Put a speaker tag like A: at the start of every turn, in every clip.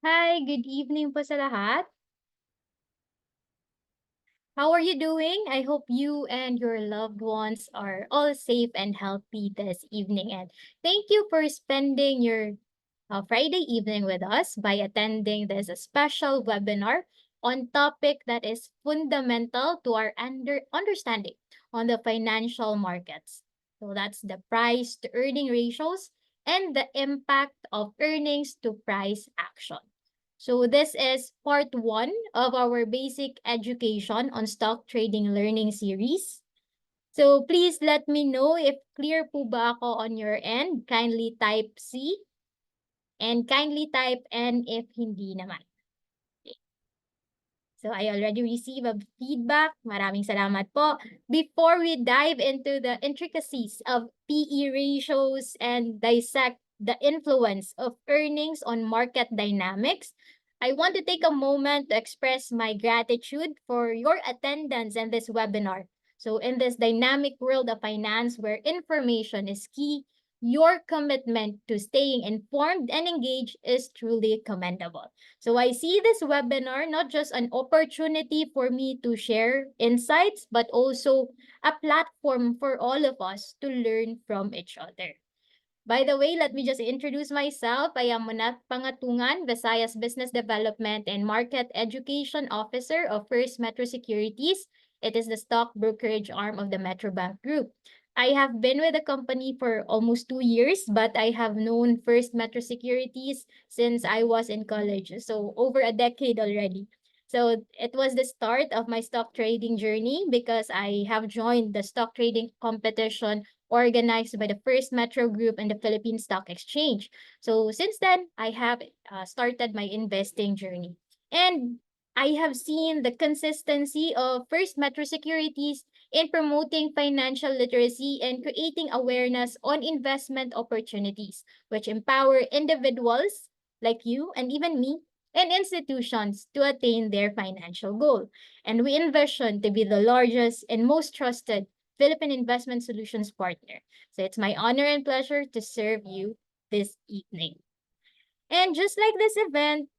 A: Hi, good evening po sa lahat. How are you doing? I hope you and your loved ones are all safe and healthy this evening. And thank you for spending your Friday evening with us by attending this special webinar on topic that is fundamental to our understanding on the financial markets. So that's the price to earning ratios and the impact of earnings to price action. So this is part one of our basic education on stock trading learning series. So please let me know if clear po ba ako on your end. Kindly type C and kindly type N if hindi naman. So I already received a feedback. Maraming salamat po. Before we dive into the intricacies of PE ratios and dissect the influence of earnings on market dynamics, I want to take a moment to express my gratitude for your attendance in this webinar. So in this dynamic world of finance where information is key, your commitment to staying informed and engaged is truly commendable. So I see this webinar not just an opportunity for me to share insights, but also a platform for all of us to learn from each other. By the way, let me just introduce myself. I am Monat Pangatungan, Visayas Business Development and Market Education Officer of First Metro Securities. It is the stock brokerage arm of the Metrobank Group. I have been with the company for almost 2 years, but I have known First Metro Securities since I was in college, so over a decade already. So it was the start of my stock trading journey because I have joined the stock trading competition organized by the First Metro Group and the Philippine Stock Exchange. So since then, I have started my investing journey. And I have seen the consistency of First Metro Securities in promoting financial literacy and creating awareness on investment opportunities, which empower individuals like you and even me and institutions to attain their financial goal. And we envision to be the largest and most trusted Philippine Investment Solutions partner. So it's my honor and pleasure to serve you this evening. And just like this event,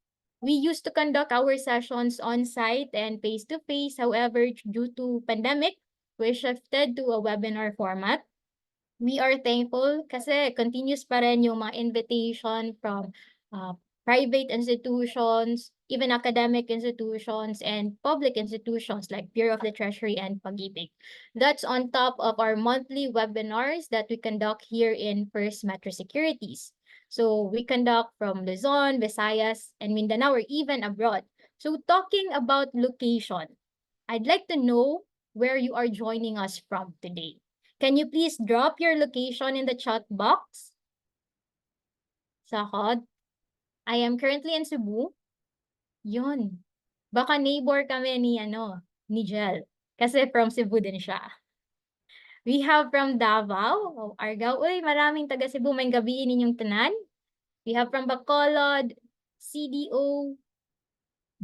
A: we used to conduct our sessions on site and face to face. However, due to pandemic, we shifted to a webinar format. We are thankful kasi continuous pa rin yung mga invitation from uh, private institutions, even academic institutions, and public institutions like Bureau of the Treasury and Pag-ibig. That's on top of our monthly webinars that we conduct here in First Metro Securities. So we conduct from Luzon, Visayas, and Mindanao, or even abroad. So talking about location, I'd like to know where you are joining us from today. Can you please drop your location in the chat box? Sahod. I am currently in Cebu. Yun. Baka neighbor kami ni Jel. Kasi from Cebu din siya. We have from Davao, Argao. Uy, maraming taga Cebu. May gabi ninyong tanan. We have from Bacolod, CDO,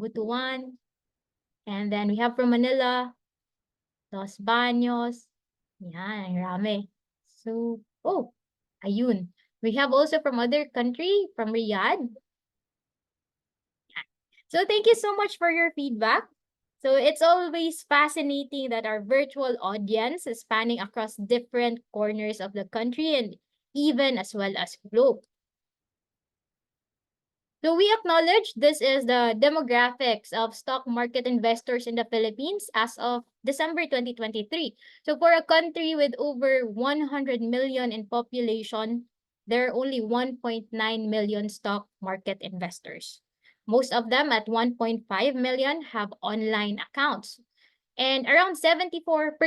A: Butuan. And then we have from Manila, Los Baños. Yan, ang rami. So, ayun. We have also from other country, from Riyadh. So thank you so much for your feedback. So it's always fascinating that our virtual audience is spanning across different corners of the country and even as well as globe. So we acknowledge this is the demographics of stock market investors in the Philippines as of December 2023. So for a country with over 100 million in population, there are only 1.9 million stock market investors. Most of them at 1.5 million have online accounts. And around 74%,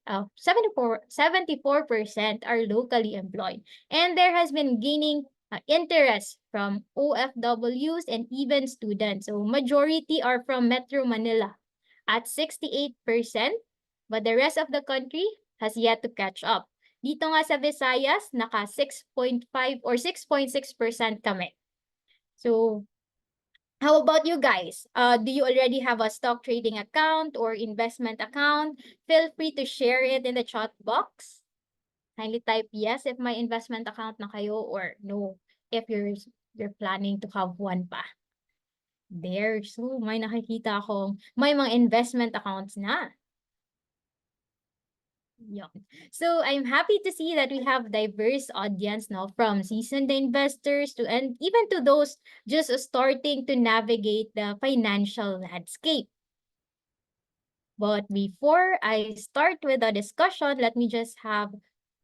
A: 74% are locally employed. And there has been gaining interest from OFWs and even students. So majority are from Metro Manila at 68%, but the rest of the country has yet to catch up. Dito nga sa Visayas, naka 6.5 or 6.6% kami. So how about you guys? Do you already have a stock trading account or investment account? Feel free to share it in the chat box. Kindly type yes if may investment account na kayo or no if you're planning to have one pa. There. So, may nakikita akong may mga investment accounts na. Yeah. So I'm happy to see that we have diverse audience now, from seasoned investors to, and even to those just starting to navigate the financial landscape. But before I start with the discussion, let me just have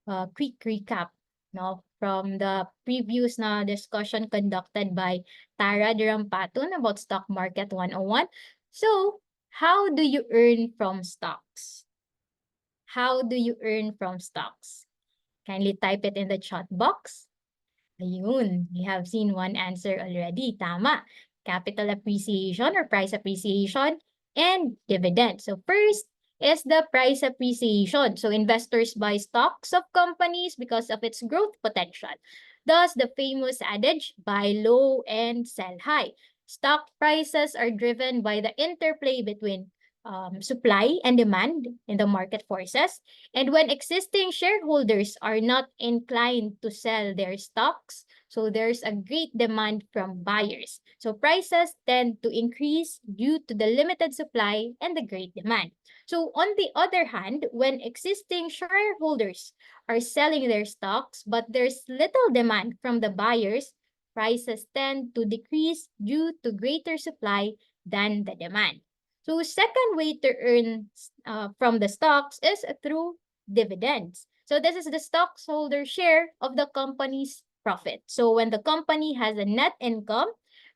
A: a quick recap, no, from the previous na discussion conducted by Tara Dirampatun about Stock Market 101. So, how do you earn from stocks? How do you earn from stocks? Kindly type it in the chat box. Ayun, we have seen one answer already. Tama. Capital appreciation or price appreciation and dividend. So first is the price appreciation. So investors buy stocks of companies because of its growth potential. Thus, the famous adage, buy low and sell high. Stock prices are driven by the interplay between supply and demand in the market forces. And when existing shareholders are not inclined to sell their stocks, so there's a great demand from buyers. So prices tend to increase due to the limited supply and the great demand. So on the other hand, when existing shareholders are selling their stocks, but there's little demand from the buyers, prices tend to decrease due to greater supply than the demand. So second way to earn from the stocks is through dividends. So this is the stockholder share of the company's profit. So when the company has a net income,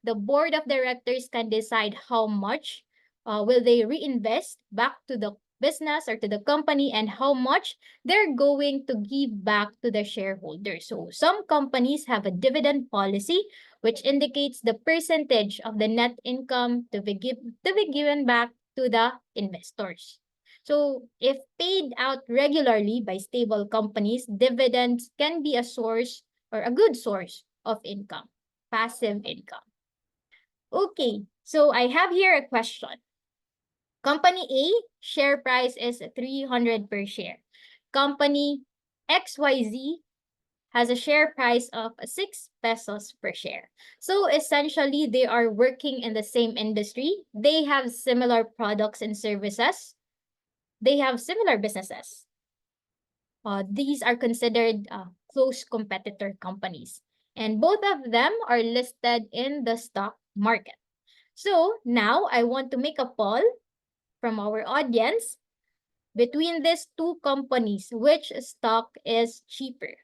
A: the board of directors can decide how much will they reinvest back to the business or to the company, and how much they're going to give back to the shareholders. So some companies have a dividend policy which indicates the percentage of the net income to be given back to the investors. So if paid out regularly by stable companies, dividends can be a source or a good source of income, passive income. Okay, so I have here a question. Company A, share price is 300 per share. Company XYZ has a share price of 6 pesos per share. So essentially, they are working in the same industry. They have similar products and services. They have similar businesses. These are considered close competitor companies. And both of them are listed in the stock market. So now I want to make a poll from our audience. Between these two companies, which stock is cheaper?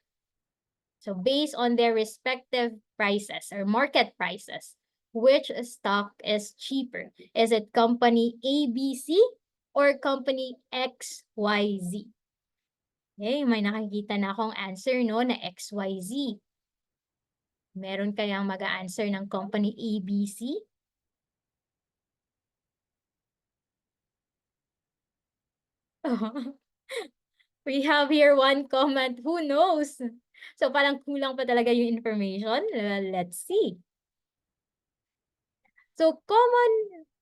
A: So based on their respective prices or market prices, which stock is cheaper? Is it company ABC or company XYZ? Okay, may nakikita na akong answer, no, na XYZ. Meron kayang mag-a-answer ng company ABC? We have here one comment, who knows? So parang kulang pa talaga yung information. Let's see. So common,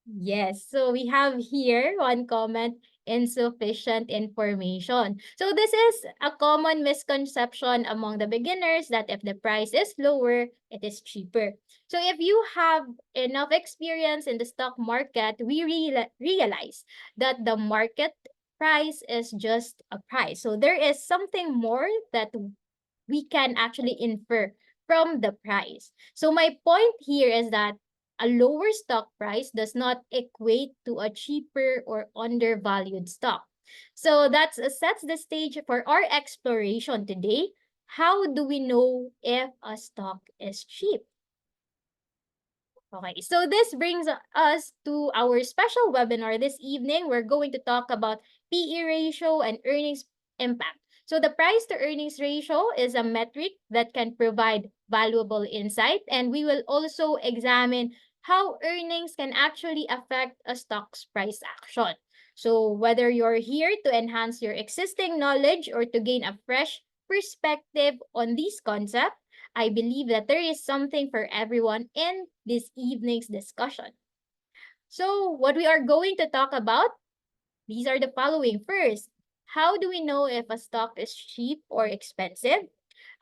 A: yes. So we have here one comment, insufficient information. So this is a common misconception among the beginners that if the price is lower, it is cheaper. So if you have enough experience in the stock market, we realize that the market price is just a price. So there is something more that we can actually infer from the price. So my point here is that a lower stock price does not equate to a cheaper or undervalued stock. So that sets the stage for our exploration today. How do we know if a stock is cheap? Okay, so this brings us to our special webinar this evening. We're going to talk about PE ratio and earnings impact. So the price to earnings ratio is a metric that can provide valuable insight, and we will also examine how earnings can actually affect a stock's price action. So whether you're here to enhance your existing knowledge or to gain a fresh perspective on these concepts, I believe that there is something for everyone in this evening's discussion. So what we are going to talk about, these are the following. First, how do we know if a stock is cheap or expensive?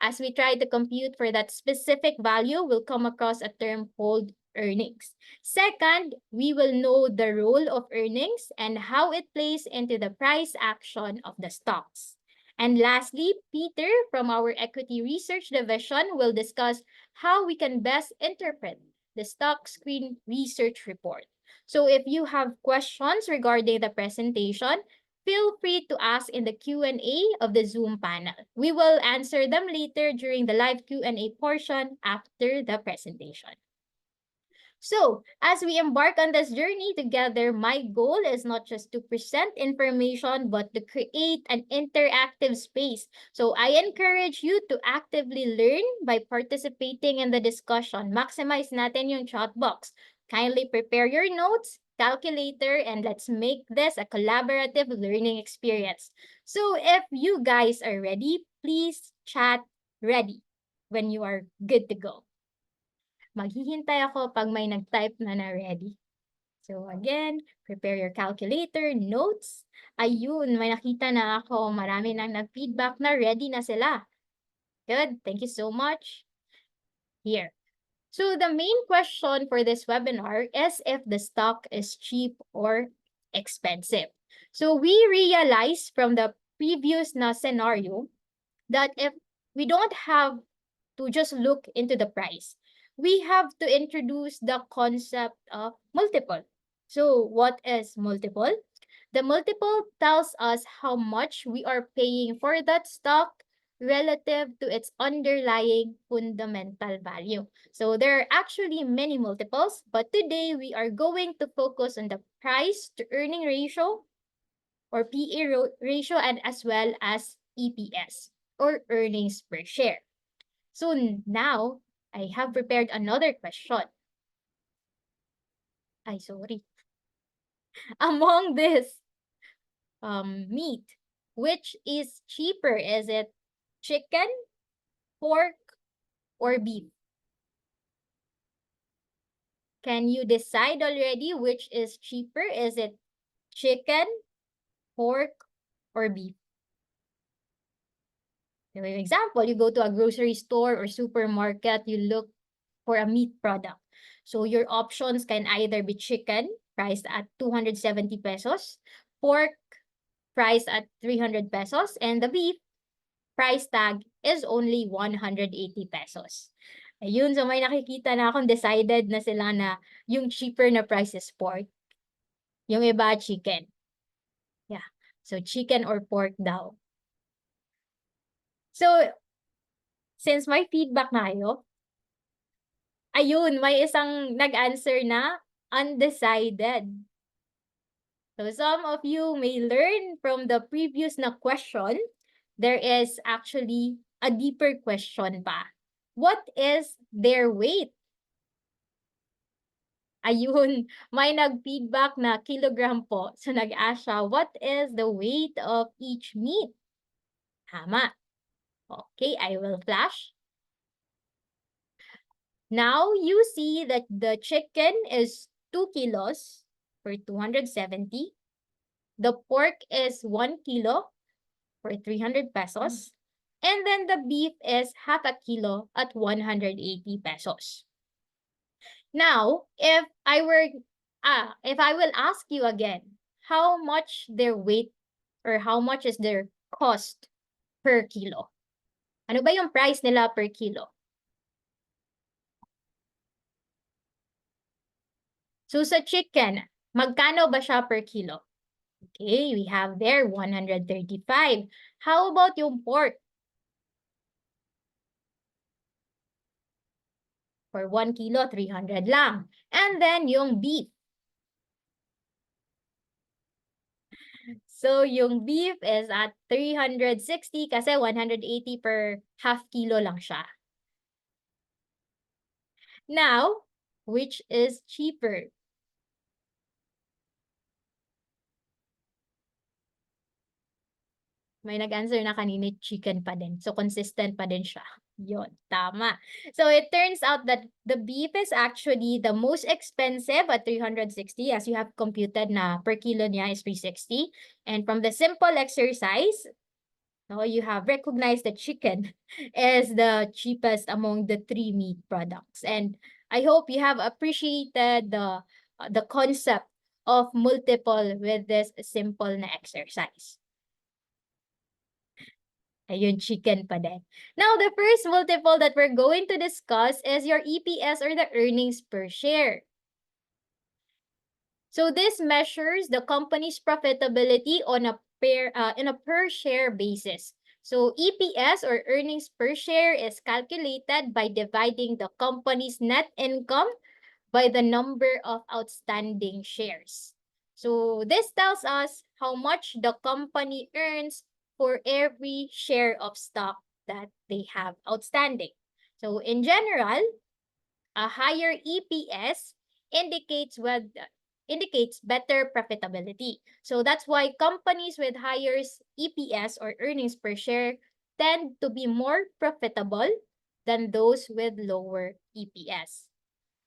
A: As we try to compute for that specific value, we'll come across a term called earnings. Second, we will know the role of earnings and how it plays into the price action of the stocks. And lastly, Peter from our Equity Research Division will discuss how we can best interpret the Stock Screen Research Report. So if you have questions regarding the presentation, feel free to ask in the Q&A of the Zoom panel. We will answer them later during the live Q&A portion after the presentation. So, as we embark on this journey together, my goal is not just to present information, but to create an interactive space. So, I encourage you to actively learn by participating in the discussion. Maximize natin yung chat box. Kindly prepare your notes, calculator, and let's make this a collaborative learning experience. So, if you guys are ready, please chat ready when you are good to go. Maghihintay ako pag may nag-type na ready. So again, prepare your calculator, notes. Ayun, may nakita na ako. Marami nang nag-feedback na ready na sila. Good, thank you so much. Here. So the main question for this webinar is if the stock is cheap or expensive. So we realize from the previous na scenario that if we don't have to just look into the price, we have to introduce the concept of multiple. So what is multiple? The multiple tells us how much we are paying for that stock relative to its underlying fundamental value. So there are actually many multiples, but today we are going to focus on the price to earning ratio or PE ratio and as well as EPS or earnings per share. So now, I have prepared another question. Sorry. Among this meat, which is cheaper? Is it chicken, pork, or beef? Can you decide already which is cheaper? Is it chicken, pork, or beef? For example, you go to a grocery store or supermarket, you look for a meat product. So your options can either be chicken, priced at 270 pesos, pork, priced at 300 pesos, and the beef price tag is only 180 pesos. Ayun, so may nakikita na akong decided na sila na yung cheaper na price is pork. Yung iba, chicken. Yeah, so chicken or pork daw. So, since may feedback na kayo, ayun, may isang nag-answer na undecided. So some of you may learn from the previous na question, there is actually a deeper question pa. What is their weight? Ayun, may nag-feedback na kilogram po. So nag-ask siya, what is the weight of each meat? Tama. Okay, I will flash. Now you see that the chicken is 2 kilos for 270. The pork is 1 kilo for 300 pesos. And then the beef is half a kilo at 180 pesos. Now, if I will ask you again, how much their weight or how much is their cost per kilo? Ano ba yung price nila per kilo? So sa chicken, magkano ba siya per kilo? Okay, we have there 135. How about yung pork? For 1 kilo, 300 lang. And then yung beef. So yung beef is at 360 kasi 180 per half kilo lang siya. Now, which is cheaper? May nag-answer na kanina, chicken pa din. So, consistent pa din siya. Yun, tama. So, it turns out that the beef is actually the most expensive at 360 as you have computed na per kilo niya is 360. And from the simple exercise, you have recognized that chicken is the cheapest among the 3 meat products. And I hope you have appreciated the concept of multiple with this simple na exercise. Ayun, chicken pa din. Now, the first multiple that we're going to discuss is your EPS or the earnings per share. So this measures the company's profitability on a per share basis. So EPS or earnings per share is calculated by dividing the company's net income by the number of outstanding shares. So this tells us how much the company earns for every share of stock that they have outstanding. So in general, a higher EPS indicates better profitability. So that's why companies with higher EPS or earnings per share tend to be more profitable than those with lower EPS.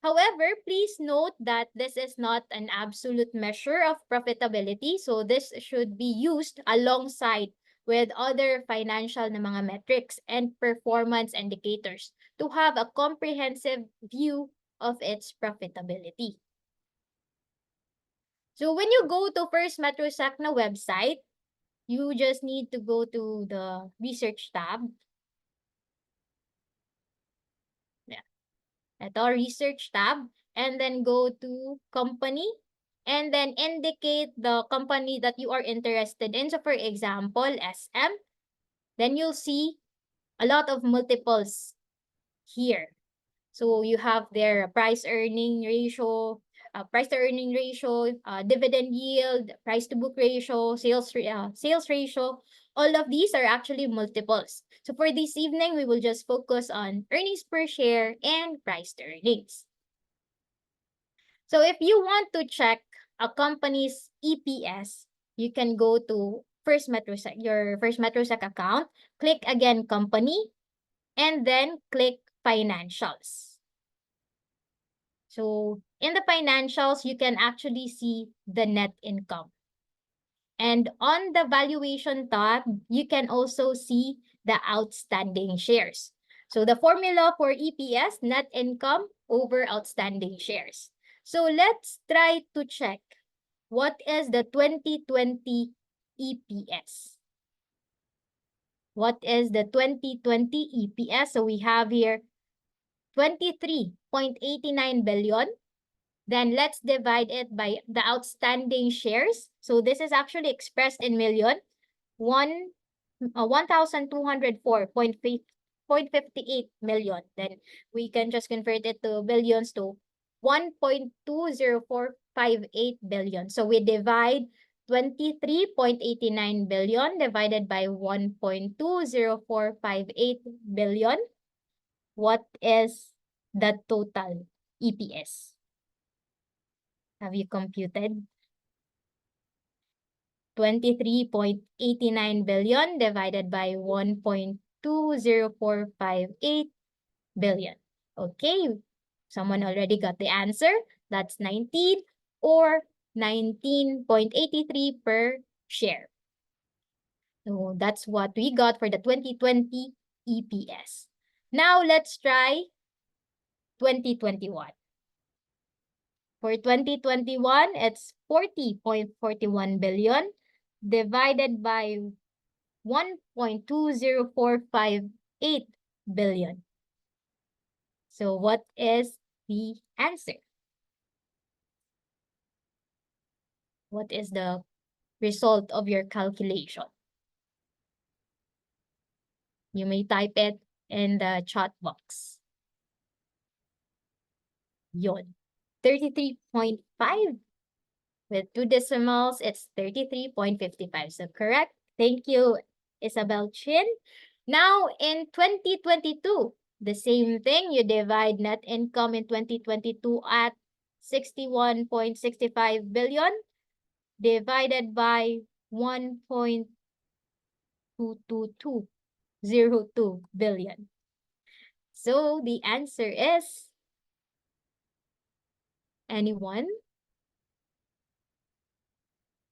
A: However, please note that this is not an absolute measure of profitability. So this should be used alongside with other financial na mga metrics and performance indicators to have a comprehensive view of its profitability. So when you go to First Metrosec na website, you just need to go to the research tab. Ito, research tab, and then go to company, and then indicate the company that you are interested in. So for example, SM, then you'll see a lot of multiples here. So you have their price-earning ratio, dividend yield, price-to-book ratio, sales ratio. All of these are actually multiples. So for this evening, we will just focus on earnings per share and price to earnings. So if you want to check a company's EPS, you can go to your First Metrosec account, click again company, and then click financials. So in the financials, you can actually see the net income. And on the valuation tab, you can also see the outstanding shares. So the formula for EPS, net income over outstanding shares. So let's try to check what is the 2020 EPS. What is the 2020 EPS? So we have here 23.89 billion. Then let's divide it by the outstanding shares. So this is actually expressed in million. 1,204.58 million. Then we can just convert it to billions to 1.20458 billion. So we divide 23.89 billion divided by 1.20458 billion. What is the total EPS? Have you computed? 23.89 billion divided by 1.20458 billion. Okay, someone already got the answer. That's 19 or 19.83 per share. So that's what we got for the 2020 EPS. Now let's try 2021. For 2021, it's 40.41 billion divided by 1.20458 billion. So what is the answer? What is the result of your calculation? You may type it in the chat box. Yun. 33.5. With two decimals, it's 33.55. So correct. Thank you, Isabel Chin. Now, in 2022, the same thing. You divide net income in 2022 at 61.65 billion divided by 1.22202 billion. So the answer is, anyone?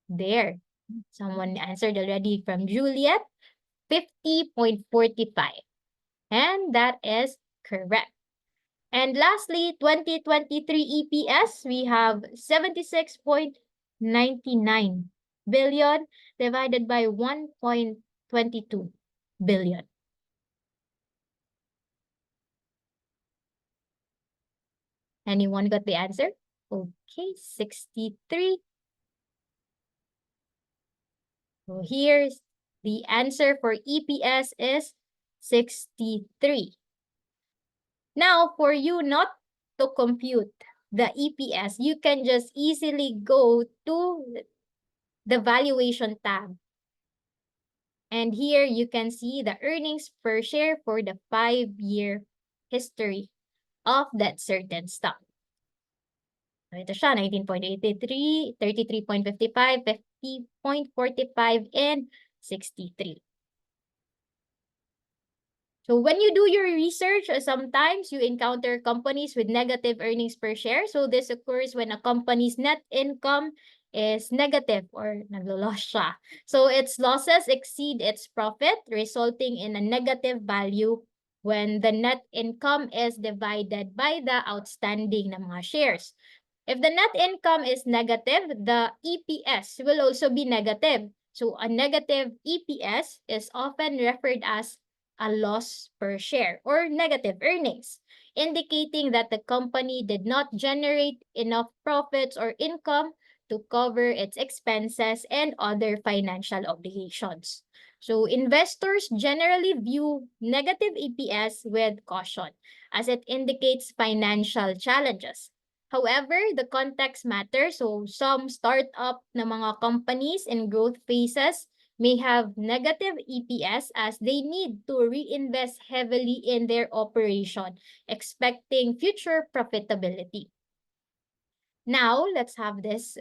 A: There. Someone answered already from Juliet. 50.45. And that is correct. And lastly, 2023 EPS, we have 76.99 billion divided by 1.22 billion. Anyone got the answer? Okay, 63. So here's the answer for EPS is 63. Now, for you not to compute the EPS, you can just easily go to the valuation tab. And here you can see the earnings per share for the 5-year history of that certain stock. So ito siya, 19.83, 33.55, 50.45, and 63. So when you do your research, sometimes you encounter companies with negative earnings per share. So this occurs when a company's net income is negative or naglo-loss siya. So its losses exceed its profit, resulting in a negative value when the net income is divided by the outstanding na mga shares. If the net income is negative, the EPS will also be negative. So a negative EPS is often referred as a loss per share or negative earnings, indicating that the company did not generate enough profits or income to cover its expenses and other financial obligations. So investors generally view negative EPS with caution as it indicates financial challenges. However, the context matters. So some startup na mga companies in growth phases may have negative EPS as they need to reinvest heavily in their operation, expecting future profitability. Now, let's have this.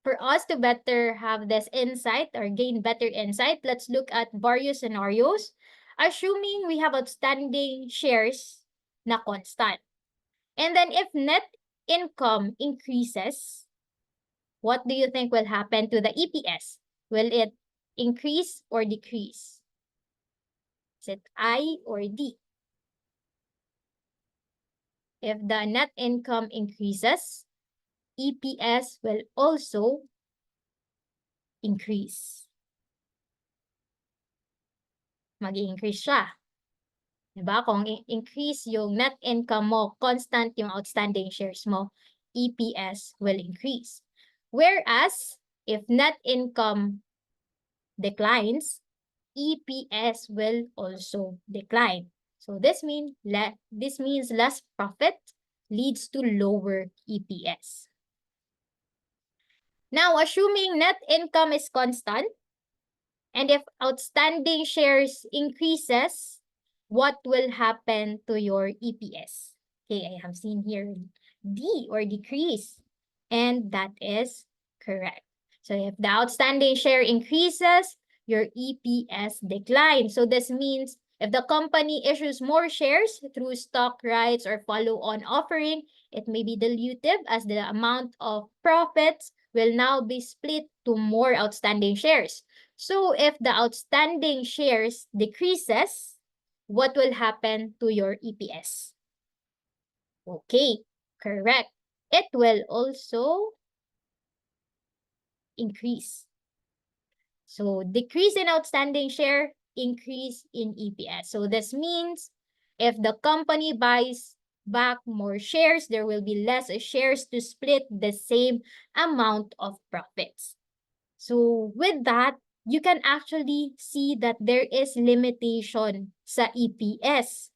A: For us to better have this insight or gain better insight, let's look at various scenarios, assuming we have outstanding shares na constant. And then if net income increases, what do you think will happen to the EPS? Will it increase or decrease? Is it I or D? If the net income increases, EPS will also increase. Mag-i-increase siya. Diba? Kung increase yung net income mo, constant yung outstanding shares mo, EPS will increase. Whereas, if net income declines, EPS will also decline. So this means less profit leads to lower EPS. Now, assuming net income is constant, and if outstanding shares increases, what will happen to your EPS? Okay, I have seen here D or decrease, and that is correct. So if the outstanding share increases, your EPS declines. So this means if the company issues more shares through stock rights or follow-on offering, it may be dilutive as the amount of profits will now be split to more outstanding shares. So if the outstanding shares decreases, what will happen to your EPS? Okay, correct. It will also increase. So decrease in outstanding share, increase in EPS. So this means if the company buys back more shares, there will be less shares to split the same amount of profits. So with that, you can actually see that there is limitation sa EPS.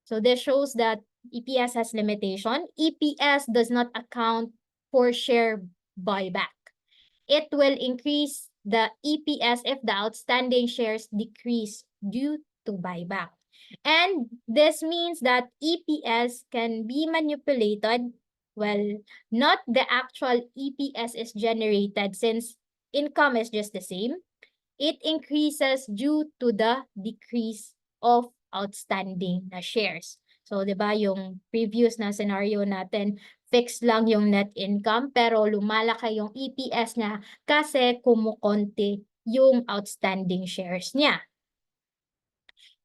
A: So this shows that EPS has limitation. EPS does not account for share buyback. It will increase the EPS if the outstanding shares decrease due to buyback. And this means that EPS can be manipulated. Well, not the actual EPS is generated since income is just the same. It increases due to the decrease of outstanding na shares. So, di ba, yung previous na scenario natin, fixed lang yung net income, pero lumalaki yung EPS niya kasi kumukonti yung outstanding shares niya.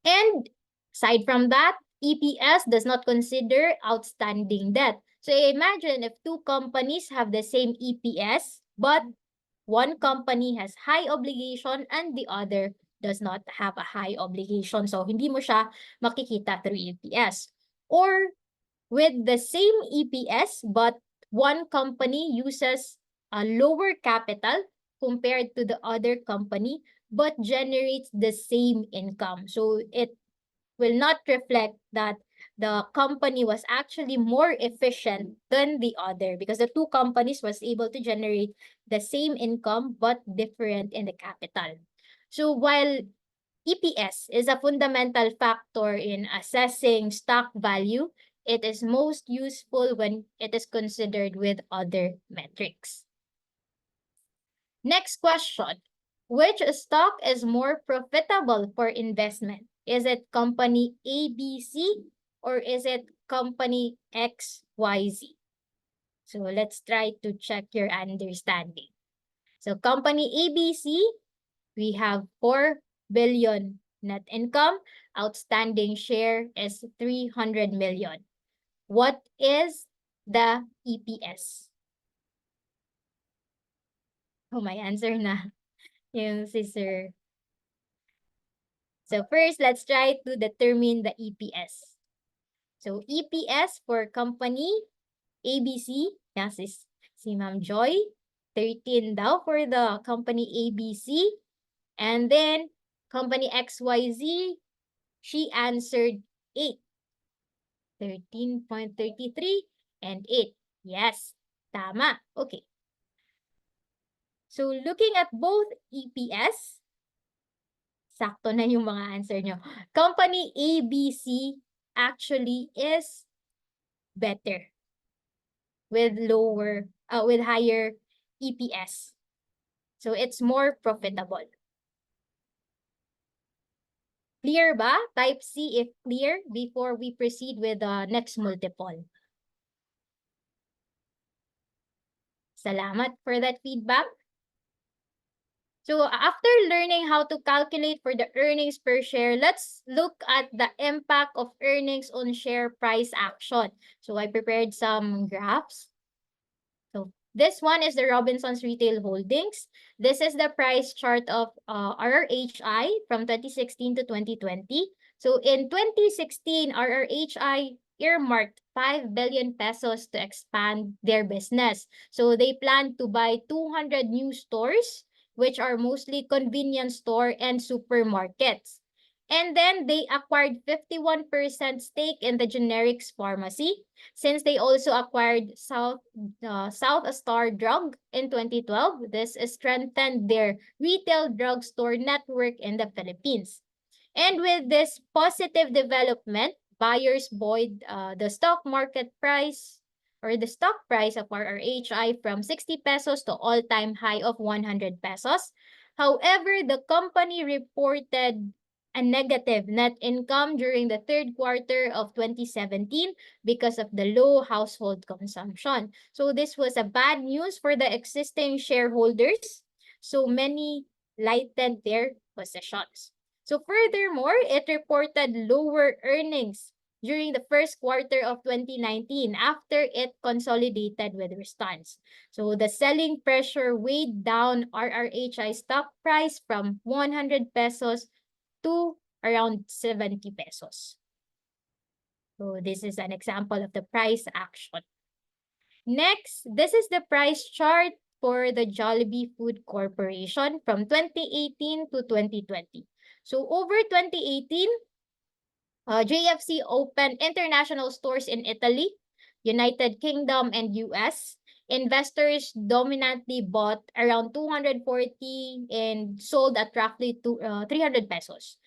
A: And aside from that, EPS does not consider outstanding debt. So imagine if two companies have the same EPS, but one company has high obligation and the other does not have a high obligation. So hindi mo siya makikita through EPS. Or with the same EPS, but one company uses a lower capital compared to the other company, but generates the same income. So it will not reflect that the company was actually more efficient than the other because the two companies was able to generate the same income but different in the capital. So while EPS is a fundamental factor in assessing stock value, it is most useful when it is considered with other metrics. Next question. Which stock is more profitable for investment? Is it company ABC or is it company XYZ? So let's try to check your understanding. So company ABC, we have 4 billion net income. Outstanding share is 300 million. What is the EPS? Oh, my answer na. Yung si Sir. So first, let's try to determine the EPS. So EPS for company ABC, yes, is si Ma'am Joy, 13 daw for the company ABC. And then company XYZ, she answered 8. 13.33 and 8. Yes, tama. Okay. So looking at both EPS, sakto na yung mga answer nyo. Company ABC actually is better with higher EPS. So it's more profitable. Clear ba? Type C if clear before we proceed with the next multiple. Salamat for that feedback. So after learning how to calculate for the earnings per share, let's look at the impact of earnings on share price action. So I prepared some graphs. So this one is the Robinsons Retail Holdings. This is the price chart of RRHI from 2016 to 2020. So in 2016, RRHI earmarked 5 billion pesos to expand their business. So they plan to buy 200 new stores, which are mostly convenience store and supermarkets. And then they acquired 51% stake in the generics pharmacy, since they also acquired South Star Drug in 2012. This strengthened their retail drugstore network in the Philippines. And with this positive development, buyers buoyed the stock market price or the stock price of RRHI from 60 pesos to all-time high of 100 pesos. However, the company reported a negative net income during the third quarter of 2017 because of the low household consumption. So this was a bad news for the existing shareholders. So many lightened their positions. So furthermore, it reported lower earnings during the first quarter of 2019 after it consolidated with Restance. So the selling pressure weighed down RRHI stock price from 100 pesos to around 70 pesos. So this is an example of the price action. Next, this is the price chart for the Jollibee Food Corporation from 2018 to 2020. So over 2018, JFC opened international stores in Italy, United Kingdom, and US. Investors dominantly bought around 240 and sold at roughly 300 pesos.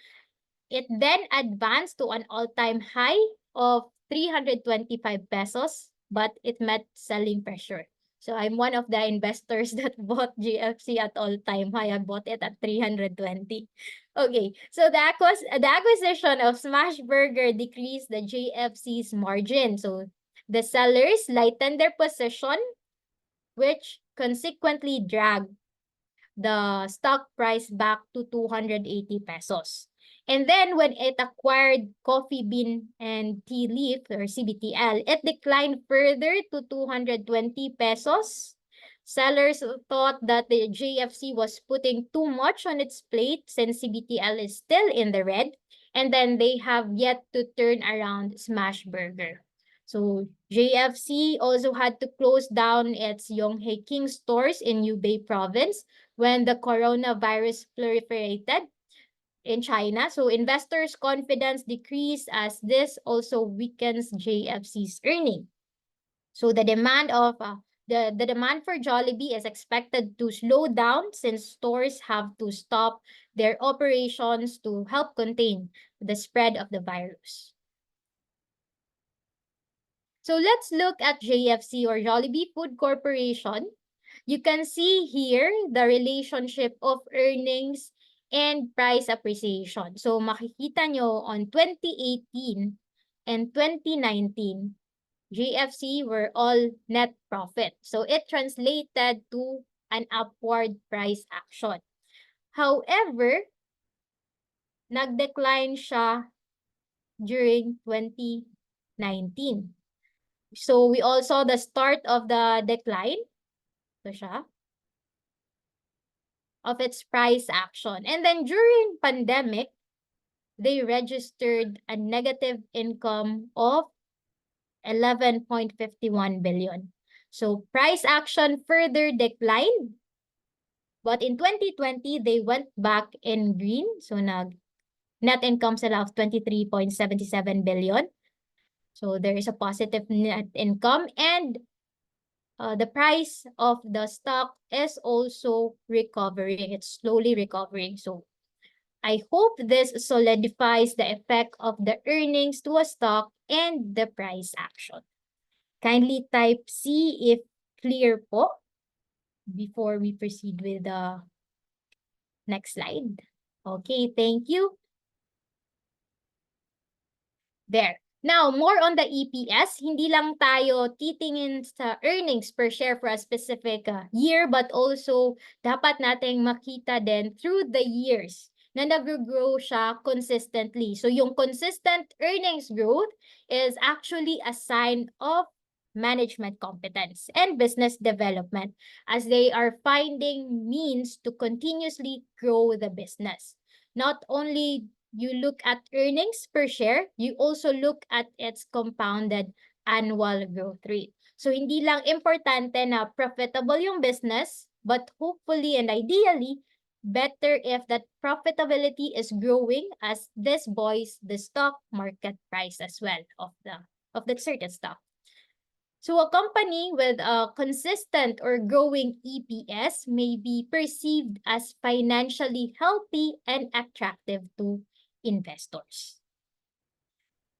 A: It then advanced to an all-time high of 325 pesos, but it met selling pressure. So I'm one of the investors that bought GFC at all-time high. I bought it at 320. Okay, so the acquisition of Smashburger decreased the JFC's margin. So the sellers lightened their position, which consequently dragged the stock price back to 280 pesos. And then when it acquired Coffee Bean and Tea Leaf, or CBTL, it declined further to 220 pesos. Sellers thought that the JFC was putting too much on its plate since CBTL is still in the red. And then they have yet to turn around Smashburger. So JFC also had to close down its Yonghe King stores in Hubei province when the coronavirus proliferated in China. So investors' confidence decreased as this also weakens JFC's earning. So the demand of the demand for Jollibee is expected to slow down since stores have to stop their operations to help contain the spread of the virus. So let's look at JFC, or Jollibee Food Corporation. You can see here the relationship of earnings and price appreciation. So makikita nyo on 2018 and 2019, JFC were all net profit. So it translated to an upward price action. However, nag-decline siya during 2019. So we all saw the start of the decline. Ito siya. Of its price action. And then during pandemic, they registered a negative income of 11.51 billion. So price action further declined. But in 2020, they went back in green. So net income sila of 23.77 billion. So there is a positive net income, and the price of the stock is also recovering. It's slowly recovering. So I hope this solidifies the effect of the earnings to a stock and the price action. Kindly type C if clear po before we proceed with the next slide. Okay, thank you. There. Now, more on the EPS. Hindi lang tayo titingin sa earnings per share for a specific year, but also dapat nating makita din through the years na nag-grow siya consistently. So yung consistent earnings growth is actually a sign of management competence and business development, as they are finding means to continuously grow the business. Not only you look at earnings per share, you also look at its compounded annual growth rate. So hindi lang importante na profitable yung business, but hopefully and ideally, better if that profitability is growing as this buoys the stock market price as well of the certain stock. So a company with a consistent or growing EPS may be perceived as financially healthy and attractive to investors.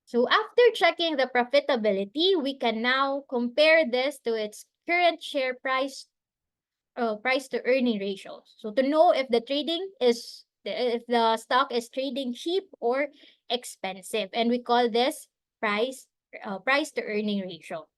A: So after checking the profitability, we can now compare this to its current share price to earning ratio. So to know if if the stock is trading cheap or expensive, and we call this price to earning ratio.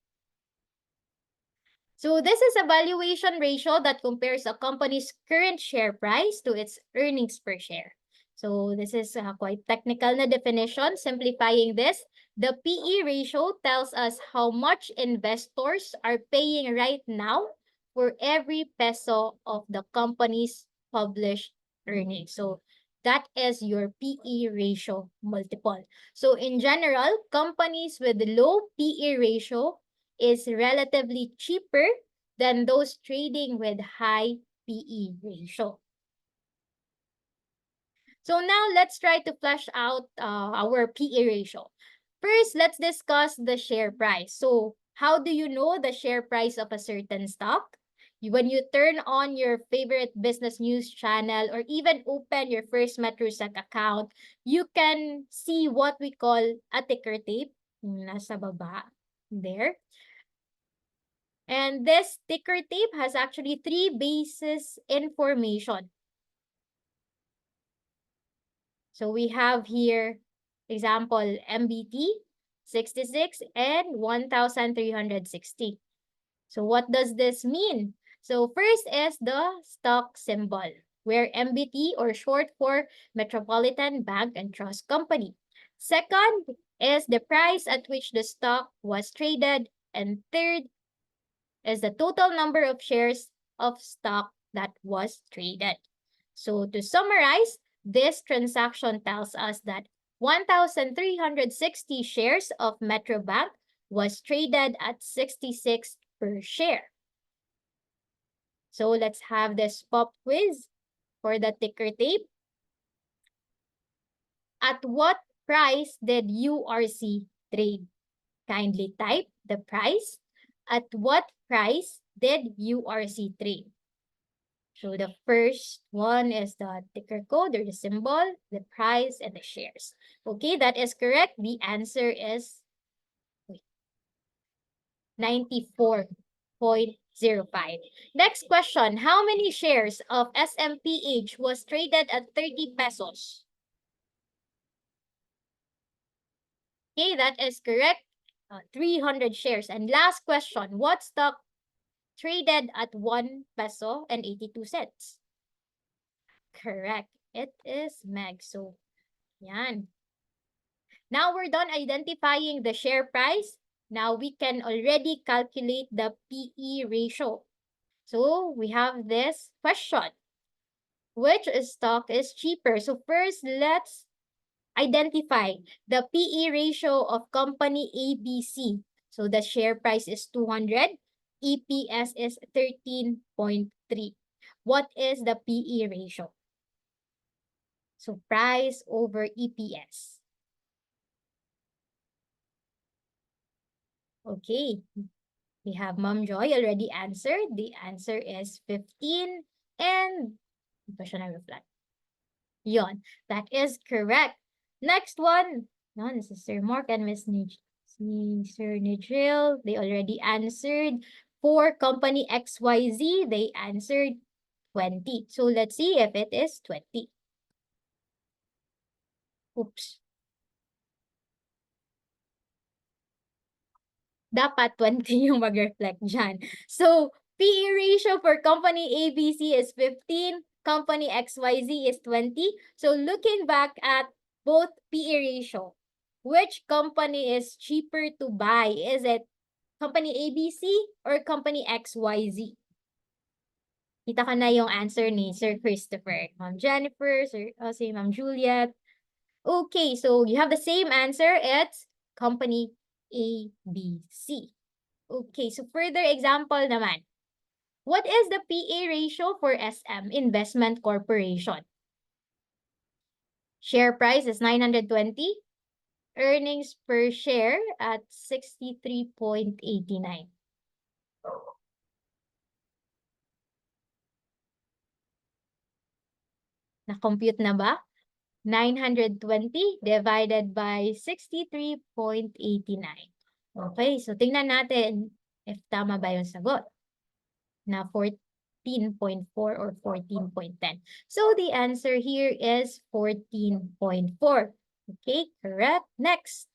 A: So this is a valuation ratio that compares a company's current share price to its earnings per share. So this is quite technical na definition. Simplifying this, the PE ratio tells us how much investors are paying right now for every peso of the company's published earnings. So that is your PE ratio multiple. So in general, companies with low PE ratio is relatively cheaper than those trading with high PE ratio. So now let's try to flesh out our PE ratio. First, let's discuss the share price. So how do you know the share price of a certain stock? When you turn on your favorite business news channel or even open your First Metrosec account, you can see what we call a ticker tape. Nasa baba, there. And this ticker tape has actually 3 basis information. So we have here, example, MBT, 66, and 1,360. So what does this mean? So first is the stock symbol. where MBT, or short for Metropolitan Bank and Trust Company. Second is the price at which the stock was traded. And third is the total number of shares of stock that was traded. So to summarize, this transaction tells us that 1,360 shares of Metrobank was traded at 66 per share. So let's have this pop quiz for the ticker tape. At what price did URC trade? Kindly type the price. At what price did URC trade? So the first one is the ticker code or the symbol, the price, and the shares. Okay, that is correct. The answer is 94.05. Next question, how many shares of SMPH was traded at 30 pesos? Okay, that is correct. 300 shares. And last question, what stock traded at 1 peso and 82 cents? Correct. It is MEG. So, yan. Now we're done identifying the share price. Now we can already calculate the PE ratio. So we have this question. Which stock is cheaper? So first, let's identify the PE ratio of company ABC. So the share price is 200. EPS is 13.3. What is the PE ratio? So price over EPS. Okay, we have Ma'am Joy already answered. The answer is 15 and question I reflect. Yon, that is correct. Next one. No, this is Sir Mark and Miss Sir Nigel. They already answered. For company XYZ, they answered 20. So let's see if it is 20. Oops. Dapat 20 yung mag-reflect dyan. So, PE ratio for company ABC is 15, company XYZ is 20. So, looking back at both PE ratio, which company is cheaper to buy? Is it company ABC or company XYZ? Kita ka na yung answer ni Sir Christopher. Ma'am Jennifer, si Ma'am Juliet. Okay, so you have the same answer. It's company ABC. Okay, so further example naman. What is the PE ratio for SM Investment Corporation? Share price is 920. Earnings per share at 63.89. Na-compute na ba? 920 divided by 63.89. Okay, so tingnan natin if tama ba yung sagot na 14.4 or 14.10. So the answer here is 14.4. Okay, correct. Next,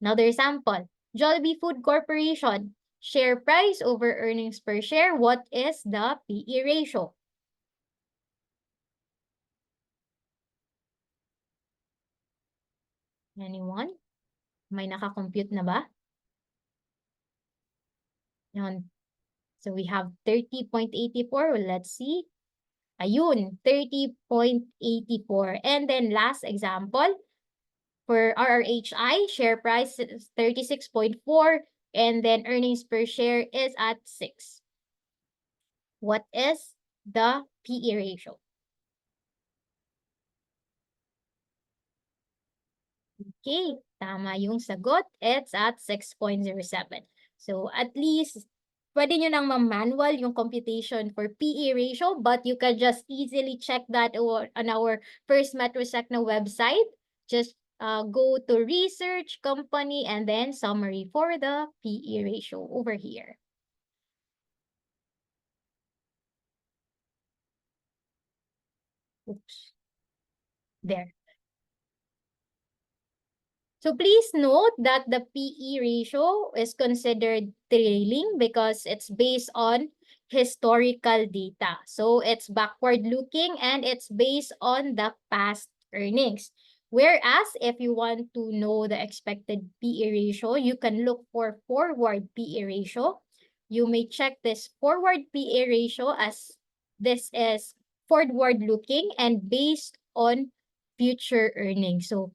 A: another sample. Jollibee Food Corporation. Share price over earnings per share. What is the PE ratio? Anyone? May nakakompute na ba? Yun. So we have 30.84. Well, let's see. Ayun, 30.84. And then last example, for RRHI, share price is 36.4 and then earnings per share is at 6. What is the PE ratio? Okay, tama yung sagot. It's at 6.07. So at least, pwede nyo nang ma-manual yung computation for PE ratio, but you can just easily check that on our First Metrosec na website. Just go to research, company, and then summary for the PE ratio over here. Oops. There. So please note that the PE ratio is considered trailing because it's based on historical data. So it's backward looking and it's based on the past earnings. Whereas if you want to know the expected PE ratio, you can look for forward PE ratio. You may check this forward PE ratio as this is forward looking and based on future earnings. So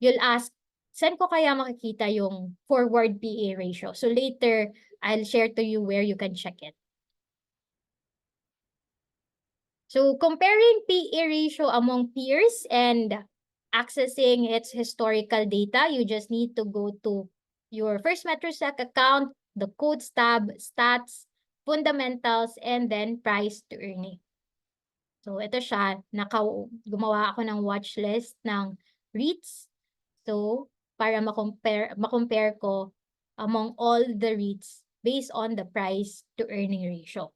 A: you'll ask, saan ko kaya makikita yung forward PE ratio? So later, I'll share to you where you can check it. So comparing PE ratio among peers and accessing its historical data, you just need to go to your First Metrosec account, the codes tab, stats, fundamentals, and then price to earning. So ito siya, gumawa ako ng watch list ng REITs. So para makompare ko among all the REITs based on the price to earning ratio.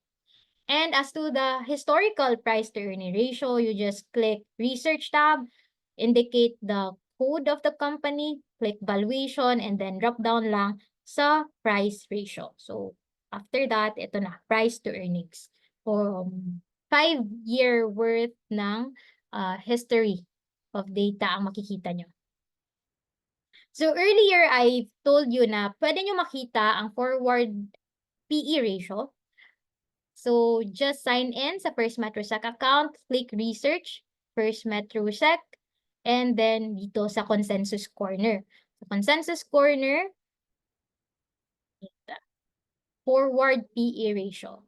A: And as to the historical price to earning ratio, you just click research tab, indicate the code of the company, click valuation, and then drop down lang sa price ratio. So after that, ito na, price to earnings. For 5-year worth ng history of data ang makikita nyo. So earlier, I told you na pwede nyo makita ang forward PE ratio. So just sign in sa First Metrosec account, click research, First Metrosec, and then dito sa consensus corner. Sa consensus corner, forward PE ratio.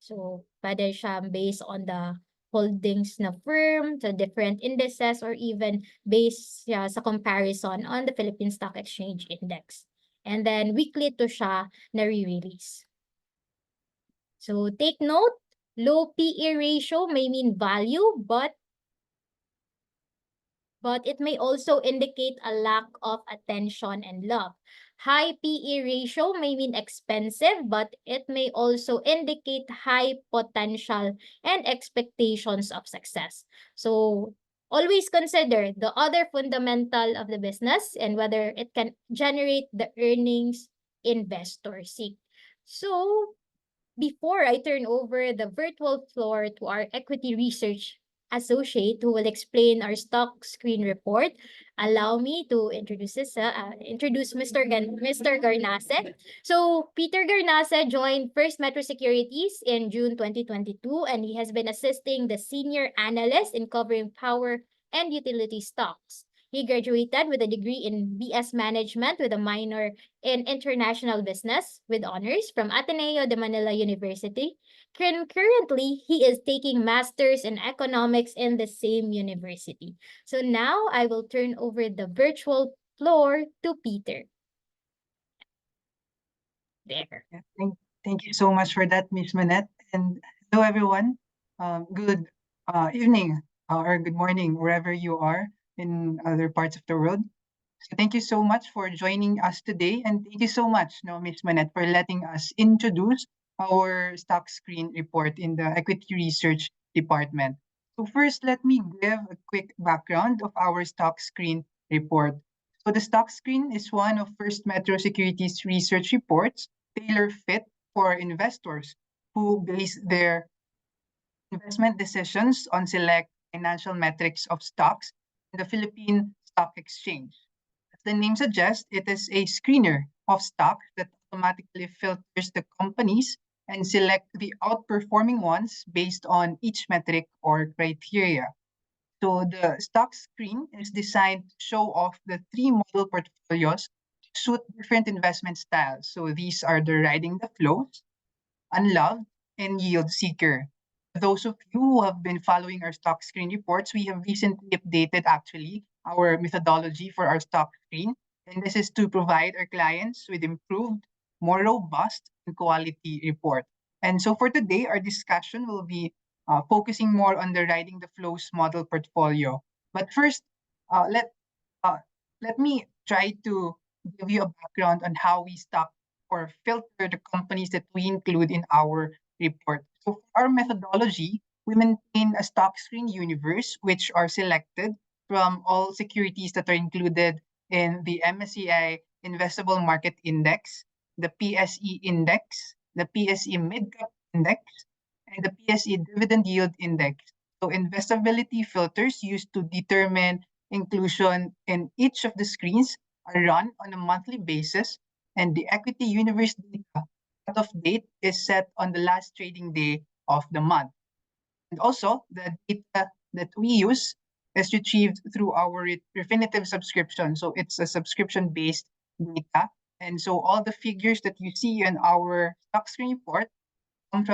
A: So pwede siya based on the holdings na firm, sa different indices, or even based sa comparison on the Philippine Stock Exchange Index. And then weekly to siya na re-release. So take note, low PE ratio may mean value, but it may also indicate a lack of attention and love. High PE ratio may mean expensive, but it may also indicate high potential and expectations of success. So always consider the other fundamental of the business and whether it can generate the earnings investors seek. So before I turn over the virtual floor to our equity research associate who will explain our stock screen report, allow me to introduce Mr. Garnase. So Peter Garnase joined First Metro Securities in June 2022, and he has been assisting the senior analyst in covering power and utility stocks. He graduated with a degree in BS Management with a minor in International Business with honors from Ateneo de Manila University. Currently, he is taking Masters in Economics in the same university. So now I will turn over the virtual floor to Peter. There.
B: Thank you so much for that, Ms. Manette. And hello, everyone. Good evening or good morning, wherever you are in other parts of the world. So thank you so much for joining us today. And thank you so much, Ms. Manette, for letting us introduce our stock screen report in the Equity Research Department. So first, let me give a quick background of our stock screen report. So the stock screen is one of First Metro Securities research reports tailor-fit for investors who base their investment decisions on select financial metrics of stocks in the Philippine Stock Exchange. As the name suggests, it is a screener of stocks that automatically filters the companies and select the outperforming ones based on each metric or criteria. So the stock screen is designed to show off the 3 model portfolios to suit different investment styles. So these are the riding the flows, unloved, and yield seeker. Those of you who have been following our stock screen reports, we have recently updated actually our methodology for our stock screen. And this is to provide our clients with improved, more robust, and quality report. And so for today, our discussion will be focusing more on the riding the flows model portfolio. But first, let me try to give you a background on how we stock or filter the companies that we include in our report. So for our methodology, we maintain a stock screen universe, which are selected from all securities that are included in the MSCI Investable Market Index, the PSE Index, the PSE Midcap Index and the PSE Dividend Yield Index. So investability filters used to determine inclusion in each of the screens are run on a monthly basis, and the equity universe data cutoff date is set on the last trading day of the month. And also, the data that we use is retrieved through our Refinitiv subscription. So it's a subscription-based data. And so all the figures that you see in our stock screen report come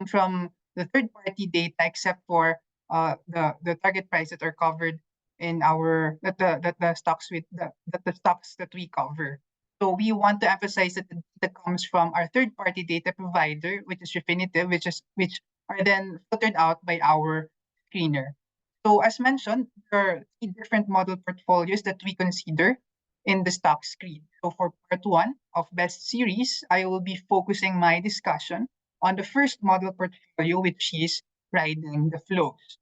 B: from the third-party data, except for the target price that are covered in our that the stocks with the stocks that we cover. So we want to emphasize that the data comes from our third-party data provider, which is Refinitiv, which are then filtered out by our screener. So as mentioned, there are 3 different model portfolios that we consider in the stock screen. So for part 1 of Best Series, I will be focusing my discussion on the first model portfolio, which is riding the flows.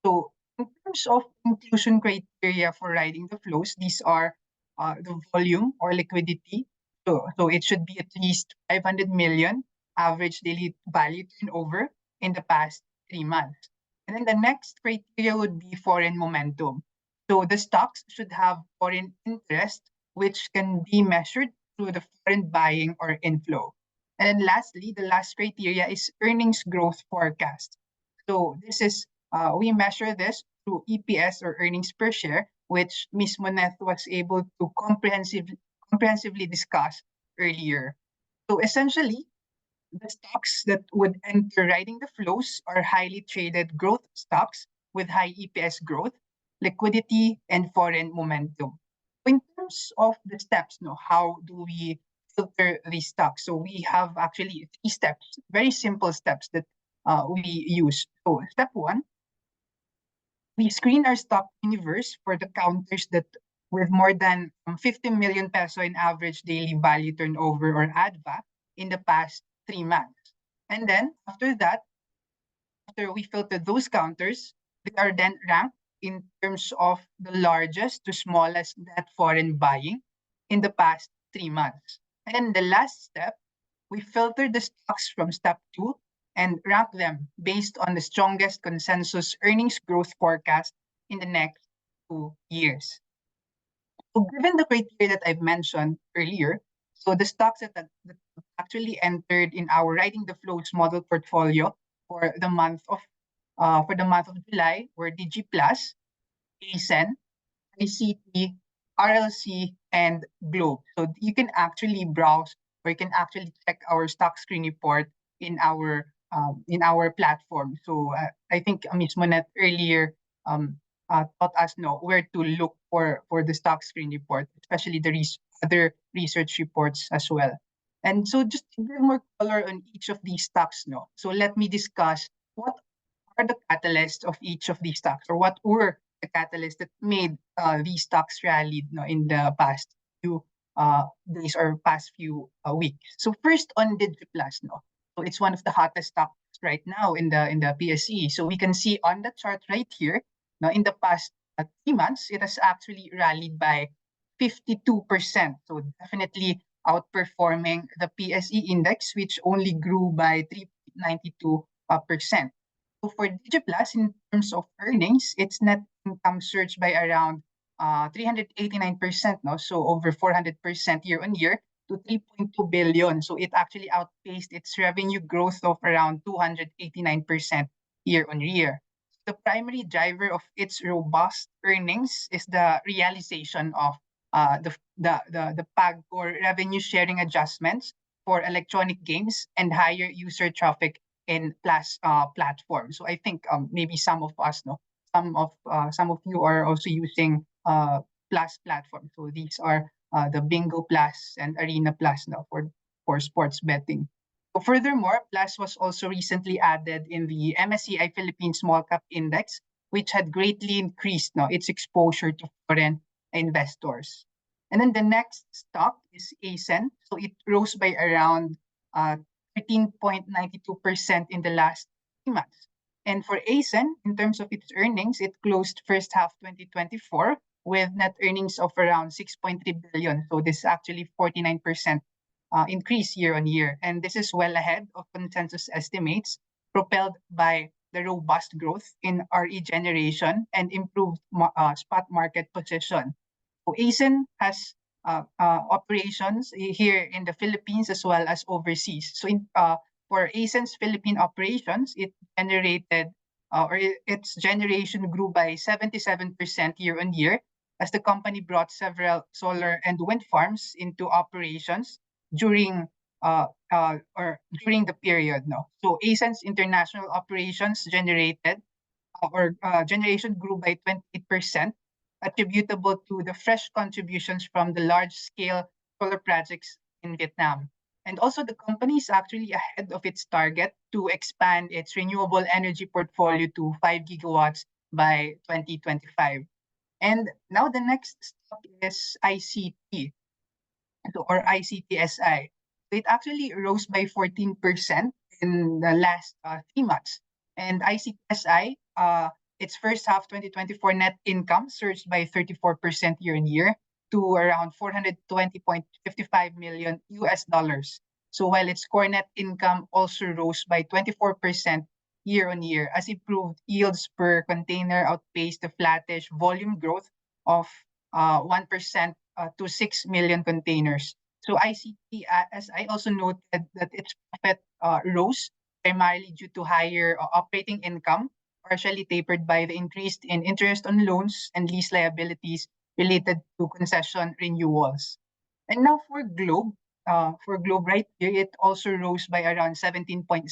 B: So in terms of inclusion criteria for riding the flows, these are the volume or liquidity. So it should be at least 500 million average daily value turnover in the past 3 months. And then the next criteria would be foreign momentum. So the stocks should have foreign interest, which can be measured through the foreign buying or inflow. And then lastly, the last criteria is earnings growth forecast. So this is we measure this through EPS or earnings per share, which Ms. Moneth was able to comprehensively discuss earlier. So essentially, the stocks that would enter riding the flows are highly traded growth stocks with high EPS growth, liquidity, and foreign momentum. In terms of the steps, how do we filter these stocks? So we have actually 3 steps, very simple steps that we use. So step 1, we screen our stock universe for the counters that with more than 50 million peso in average daily value turnover or ADVA in the past 3 months. And then after that, after we filter those counters, they are then ranked in terms of the largest to smallest net foreign buying in the past 3 months. And then the last step, we filter the stocks from step 2 and rank them based on the strongest consensus earnings growth forecast in the next 2 years. So given the criteria that I've mentioned earlier, so the stocks that actually entered in our Riding the Flows model portfolio for the month of July were DG Plus, ASEN, ICT, RLC, and Globe. So you can actually browse or you can actually check our stock screen report in our platform. So I think Ms. Monet earlier taught us where to look for the stock screen report, especially the other research reports as well. And so just to give more color on each of these stocks, so let me discuss what are the catalysts of each of these stocks, or what were the catalysts that made these stocks rallied in the past few days or past few weeks. So first on DigiPlus, so it's one of the hottest stocks right now in the PSE. So we can see on the chart right here, now in the past 3 months, it has actually rallied by 52%. So definitely outperforming the PSE index, which only grew by 3.92%. So for DigiPlus, in terms of earnings, its net income surged by around 389%, so over 400% year on year to 3.2 billion. So it actually outpaced its revenue growth of around 289% year on year. The primary driver of its robust earnings is the realization of the PAG or revenue sharing adjustments for electronic games and higher user traffic in Plus platform. So I think maybe some of us some of you are also using Plus platform. So these are the Bingo Plus and Arena Plus for sports betting. So furthermore, Plus was also recently added in the MSCI Philippines Small Cap Index, which had greatly increased its exposure to foreign investors. And then the next stock is ASEN. So it rose by around 13.92% in the last 3 months. And for ASEN, in terms of its earnings, it closed first half 2024 with net earnings of around 6.3 billion. So this is actually 49% increase year on year. And this is well ahead of consensus estimates, propelled by the robust growth in RE generation and improved spot market position. So ASEN has operations here in the Philippines as well as overseas. So for ASEN's Philippine operations, it generated its generation grew by 77% year on year as the company brought several solar and wind farms into operations during during the period. No, so ASEN's international operations generation grew by 28%, attributable to the fresh contributions from the large-scale solar projects in Vietnam. And also, the company is actually ahead of its target to expand its renewable energy portfolio to 5 gigawatts by 2025. And now the next stop is ICT, or ICTSI. It actually rose by 14% in the last 3 months. And ICTSI, its first half 2024 net income surged by 34% year on year to around 420.55 million US dollars. So while its core net income also rose by 24% year on year as improved yields per container outpaced the flattish volume growth of 1% to 6 million containers. So ICT, as I also noted, that its profit rose primarily due to higher operating income, partially tapered by the increase in interest on loans and lease liabilities related to concession renewals. And now for Globe right here, it also rose by around 17.63%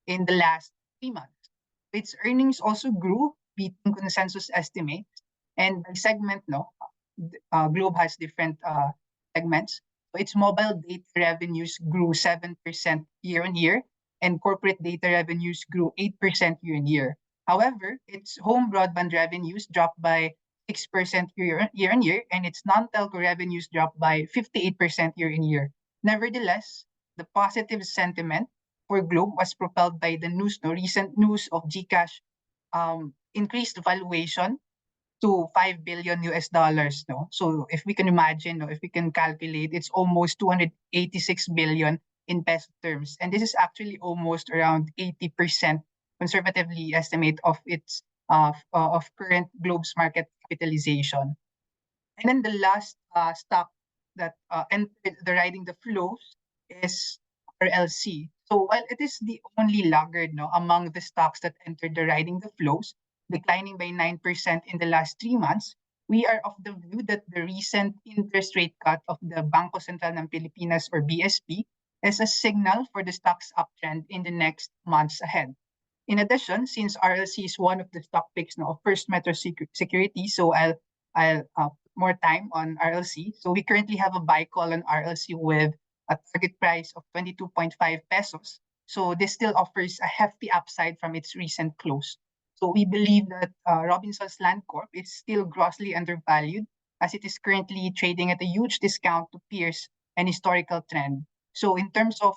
B: in the last 3 months. Its earnings also grew, beating consensus estimates. And by segment, Globe has different segments. So its mobile data revenues grew 7% year on year, and corporate data revenues grew 8% year on year. However, its home broadband revenues dropped by 6% year on year, and its non-telco revenues dropped by 58% year on year. Nevertheless, the positive sentiment for Globe was propelled by the recent news of GCash increased valuation to 5 billion US dollars. So if we can imagine, if we can calculate, it's almost 286 billion in peso terms. And this is actually almost around 80% conservatively estimate of its of current Globe's market capitalization. And then the last stock that entered the riding the flows is RLC. So while it is the only laggard among the stocks that entered the riding the flows, declining by 9% in the last 3 months, we are of the view that the recent interest rate cut of the Bangko Sentral ng Pilipinas, or BSP, is a signal for the stock's uptrend in the next months ahead. In addition, since RLC is one of the stock picks of First Metro Securities, so I'll put more time on RLC. So we currently have a buy call on RLC with a target price of 22.5 pesos. So this still offers a hefty upside from its recent close. So we believe that Robinsons Land Corp is still grossly undervalued as it is currently trading at a huge discount to peers and historical trend. So in terms of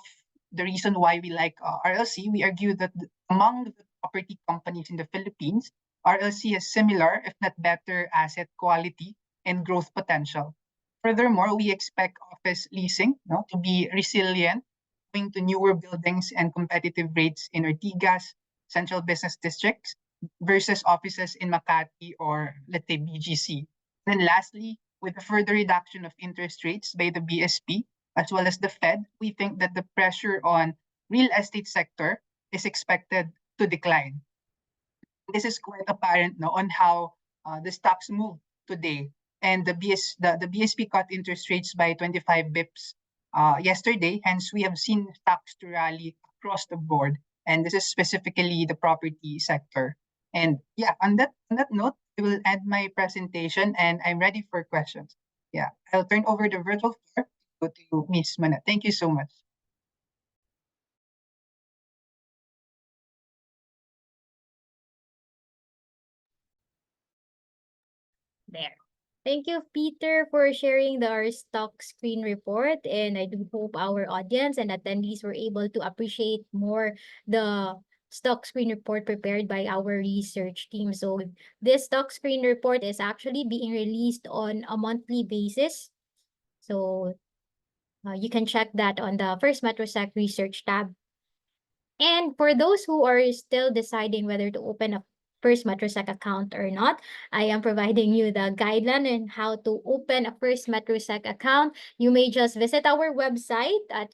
B: the reason why we like RLC, we argue that among the property companies in the Philippines, RLC has similar, if not better, asset quality and growth potential. Furthermore, we expect office leasing to be resilient, owing to newer buildings and competitive rates in Ortigas, central business districts, versus offices in Makati or, let's say, BGC. Then lastly, with the further reduction of interest rates by the BSP, as well as the Fed, we think that the pressure on real estate sector is expected to decline. This is quite apparent on how the stocks move today. And the BSP cut interest rates by 25 bips yesterday. Hence, we have seen stocks to rally across the board. And this is specifically the property sector. And yeah, on that note, I will end my presentation and I'm ready for questions. Yeah, I'll turn over the virtual floor to Ms. Manette. Thank you so much.
A: There. Thank you, Peter, for sharing our stock screen report. And I do hope our audience and attendees were able to appreciate more the stock screen report prepared by our research team. So this stock screen report is actually being released on a monthly basis. So You can check that on the First Metrosec Research tab. And for those who are still deciding whether to open a First Metrosec account or not, I am providing you the guideline on how to open a First Metrosec account. You may just visit our website at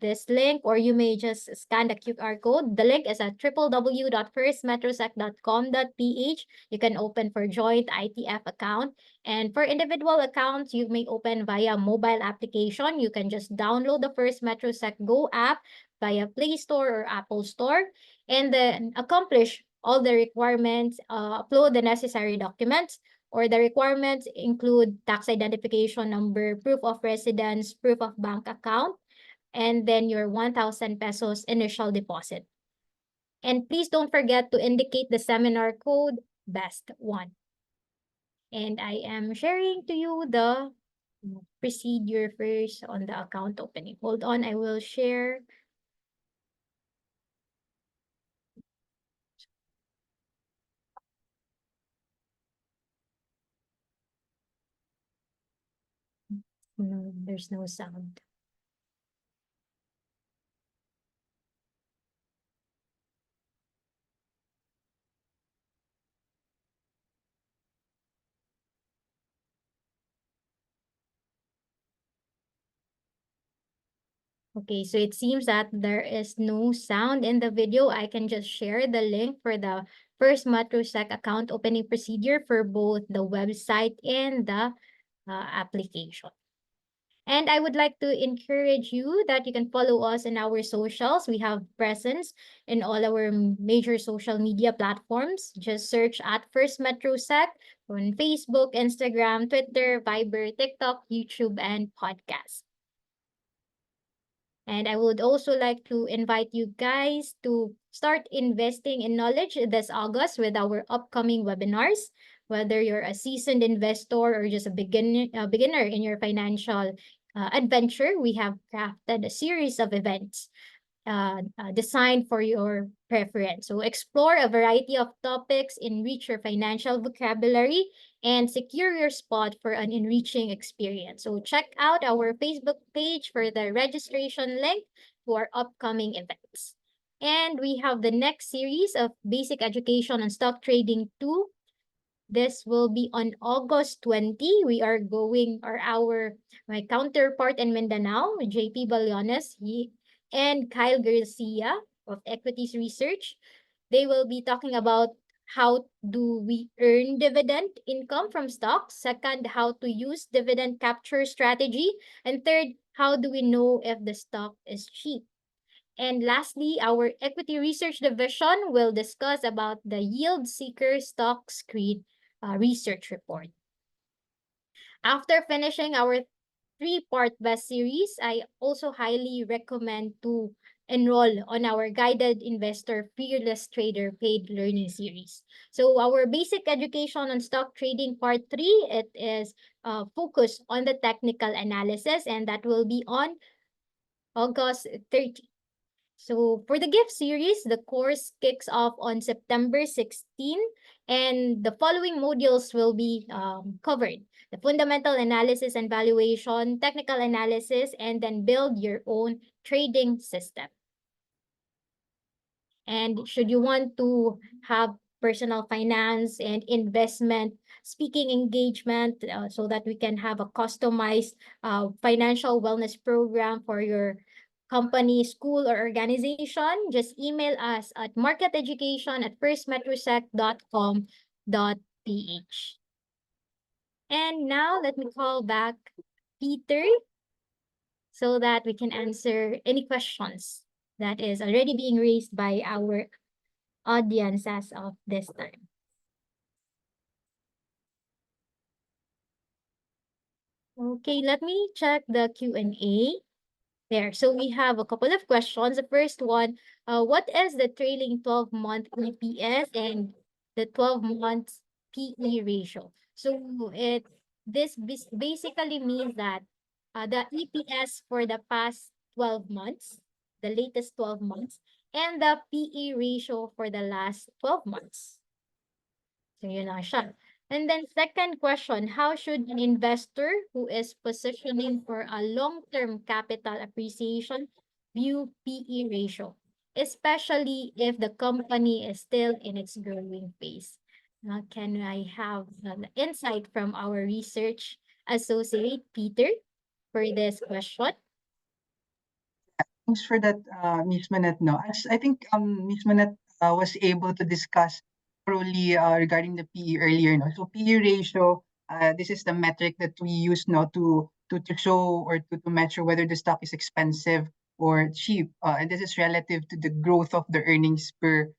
A: this link, or you may just scan the QR code. The link is at www.firstmetrosec.com.ph. You can open for joint ITF account. And for individual accounts, you may open via mobile application. You can just download the First Metrosec Go app via Play Store or Apple Store, and then accomplish all the requirements, upload the necessary documents, or the requirements include tax identification number, proof of residence, proof of bank account, and then your 1,000 pesos initial deposit. And please don't forget to indicate the seminar code BEST1. And I am sharing to you the procedure first on the account opening. Hold on, I will share. No, there's no sound. Okay, so it seems that there is no sound in the video. I can just share the link for the First Metrosec account opening procedure for both the website and the application. And I would like to encourage you that you can follow us in our socials. We have presence in all our major social media platforms. Just search at First Metrosec on Facebook, Instagram, Twitter, Viber, TikTok, YouTube, and podcast. And I would also like to invite you guys to start investing in knowledge this August with our upcoming webinars. Whether you're a seasoned investor or just a beginner in your financial adventure, we have crafted a series of events designed for your preference. So explore a variety of topics, enrich your financial vocabulary, and secure your spot for an enriching experience. So check out our Facebook page for the registration link to our upcoming events. And we have the next series of Basic Education on Stock Trading 2. This will be on August 20. We are going, or my counterpart in Mindanao, JP Balyones, and Kyle Garcia of Equities Research. They will be talking about how do we earn dividend income from stocks. Second, how to use dividend capture strategy. And third, how do we know if the stock is cheap? And lastly, our equity research division will discuss about the Yield Seeker Stock Screen research report. After finishing our three-part best series, I also highly recommend to enroll on our Guided Investor Fearless Trader paid learning series. So our basic education on stock trading part 3, it is focused on the technical analysis, and that will be on August 30. So for the gift series, the course kicks off on September 16, and the following modules will be covered: the fundamental analysis and valuation, technical analysis, and then build your own trading system. And should you want to have personal finance and investment speaking engagement so that we can have a customized financial wellness program for your company, school, or organization, just email us at marketeducation@firstmetrosec.com.ph. And now let me call back Peter so that we can answer any questions that is already being raised by our audience as of this time. Okay, let me check the Q&A. There, so we have a couple of questions. The first one, what is the trailing 12-month EPS and the 12 months PE ratio? So this basically means that the EPS for the past 12 months, the latest 12 months, and the PE ratio for the last 12 months. So yun na siya. And then second question, how should an investor who is positioning for a long-term capital appreciation view PE ratio, especially if the company is still in its growing phase? Can I have an insight from our research associate, Peter, for this question?
B: Thanks for that, Ms. Manette. No, as I think Ms. Manette was able to discuss thoroughly regarding the PE earlier. No, so PE ratio. This is the metric that we use now to show or to measure whether the stock is expensive or cheap, and this is relative to the growth of the earnings per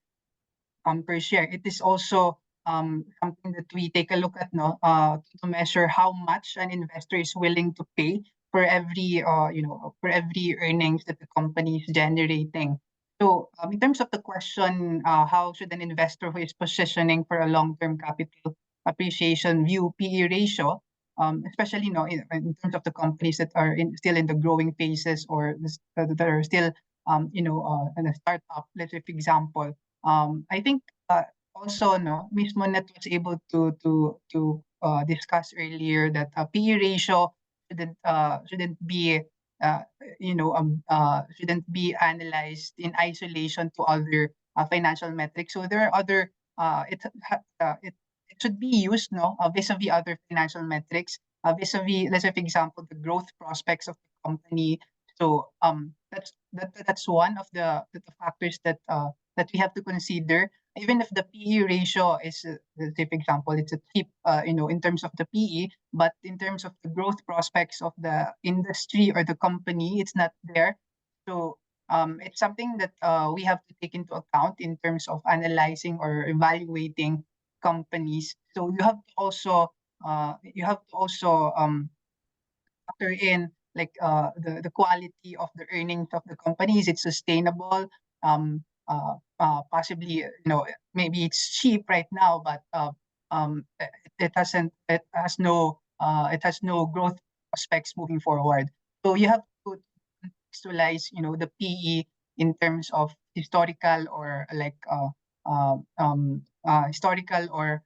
B: share. It is also something that we take a look at, no, to measure how much an investor is willing to pay for every for every earnings that the company is generating. So in terms of the question, how should an investor who is positioning for a long-term capital appreciation view PE ratio, especially in terms of the companies that are still in the growing phases or that are still in a startup, let's say for example. I think also no, Miss Monette was able to discuss earlier that PE ratio shouldn't be uh, shouldn't be analyzed in isolation to other financial metrics. So there are other it should be used vis-a-vis other financial metrics, vis-a-vis, let's say for example the growth prospects of the company. So that's one of the factors that we have to consider. Even if the PE ratio is, let's say for example, it's a cheap, in terms of the PE, but in terms of the growth prospects of the industry or the company, it's not there. So it's something that we have to take into account in terms of analyzing or evaluating companies. So you have to also factor in like the quality of the earnings of the company. Is it sustainable? Possibly, maybe it's cheap right now, but it has no growth prospects moving forward. So you have to contextualize, the PE in terms of historical or like historical or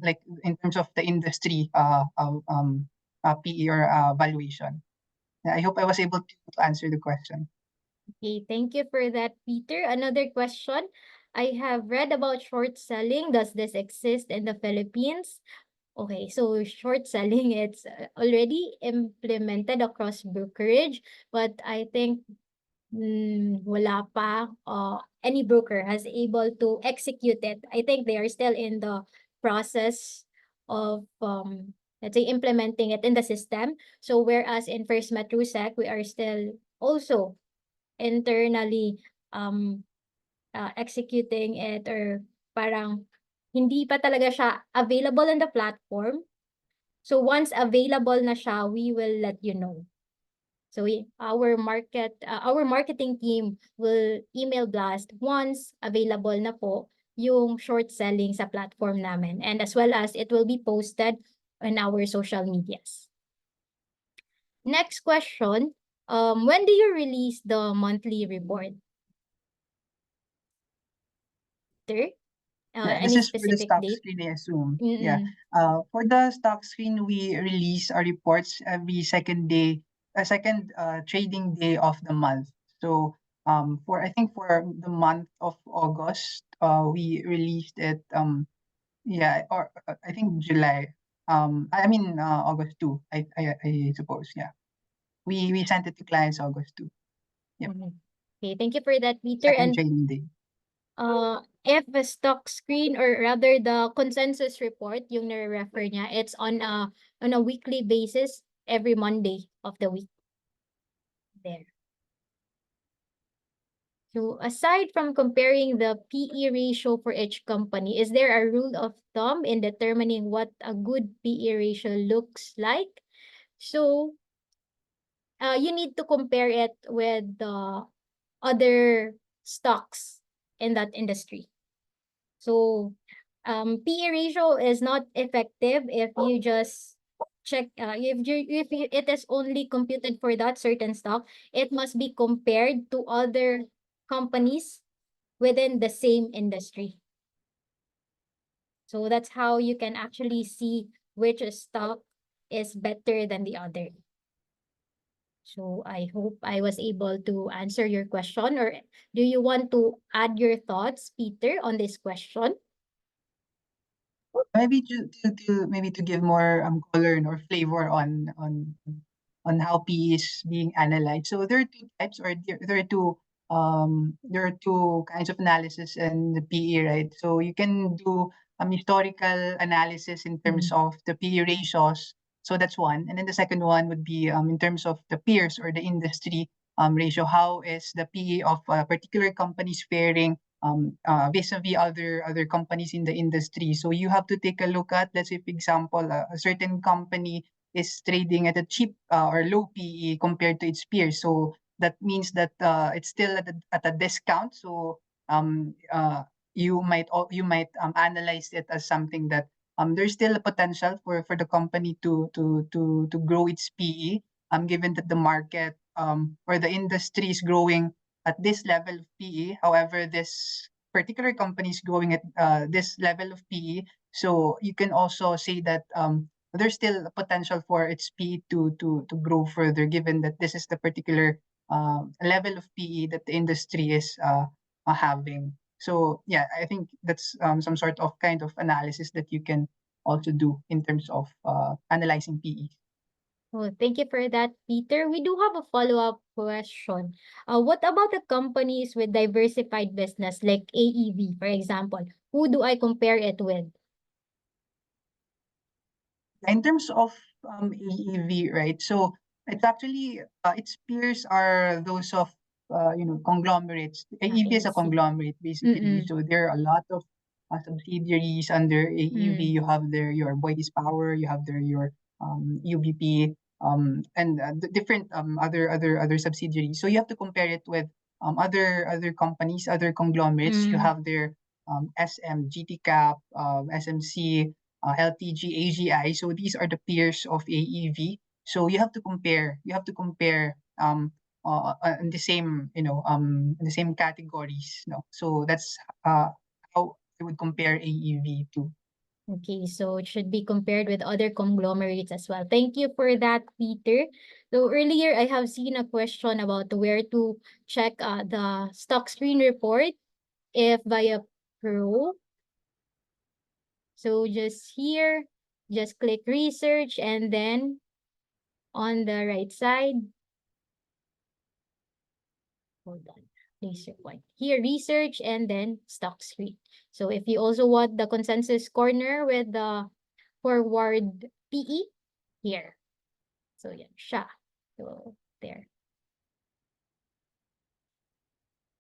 B: like in terms of the industry PE or valuation. Yeah, I hope I was able to answer the question.
A: Okay, thank you for that, Peter. Another question. I have read about short selling. Does this exist in the Philippines? Okay, so short selling, it's already implemented across brokerage, but I think wala pa any broker has able to execute it. I think they are still in the process of let's say implementing it in the system. So whereas in First Metrosec, we are still also internally executing it, or parang hindi pa talaga siya available in the platform. So once available na siya, we will let you know. So our marketing team will email blast once available na po yung short selling sa platform namin, and as well as it will be posted on our social medias. Next question, when do you release the monthly report? Peter?
B: Yeah,
A: Any
B: this is for the
A: specific
B: stock
A: date?
B: screen, I assume. Yeah.
A: Mm-mm.
B: For the stock screen, we release our reports every second trading day of the month. So for I think for the month of August, we released it yeah, or I think July. I mean August 2, I suppose, yeah. We sent it to clients August 2. Yep.
A: Okay, thank you for that, Peter.
B: Second
A: And
B: trading day.
A: if the stock screen, or rather the consensus report, yung nare-refer niya, it's on a weekly basis every Monday of the week. There. So aside from comparing the PE ratio for each company, is there a rule of thumb in determining what a good PE ratio looks like? So you need to compare it with the other stocks in that industry. So PE ratio is not effective if you just check it is only computed for that certain stock. It must be compared to other companies within the same industry. So that's how you can actually see which stock is better than the other. So I hope I was able to answer your question, or do you want to add your thoughts, Peter, on this question?
B: Maybe maybe to give more color or flavor on how PE is being analyzed. So there are two types, or there are two kinds of analysis in the PE, right? So you can do historical analysis in terms of the PE ratios. So that's one. And then the second one would be in terms of the peers or the industry ratio. How is the PE of a particular companies faring vis-a-vis other companies in the industry. So you have to take a look at, let's say, for example, a certain company is trading at a cheap or low PE compared to its peers. So that means that it's still at a discount. So you might analyze it as something that there's still a potential for the company to grow its PE. Given that the market or the industry is growing at this level of PE. However, this particular company is growing at this level of PE. So you can also say that there's still a potential for its PE to grow further, given that this is the particular level of PE that the industry is having. So yeah, I think that's some sort of kind of analysis that you can also do in terms of analyzing PE.
A: Oh, thank you for that, Peter. We do have a follow-up question. What about the companies with diversified business like AEV, for example? Who do I compare it with?
B: In terms of AEV, right? So it's actually its peers are those of conglomerates. AEV is a
A: AMC.
B: conglomerate basically.
A: Mm-mm.
B: So there are a lot of subsidiaries under AEV.
A: Mm.
B: You have there your Boyd's Power, you have there your UBP, and the different other subsidiaries. So you have to compare it with other companies, other conglomerates. You
A: Mm.
B: have their SM, GT Cap, SMC, LTG, AGI. So these are the peers of AEV. So you have to compare. You have to compare in the same in the same categories. No, so that's how I would compare AEV to.
A: Okay, so it should be compared with other conglomerates as well. Thank you for that, Peter. So earlier, I have seen a question about where to check the stock screen report if via Pro. So just here, just click research, and then on the right side, hold on, laser point. Here, research, and then stock screen. So if you also want the consensus corner with the forward PE, here. So yan siya. So there.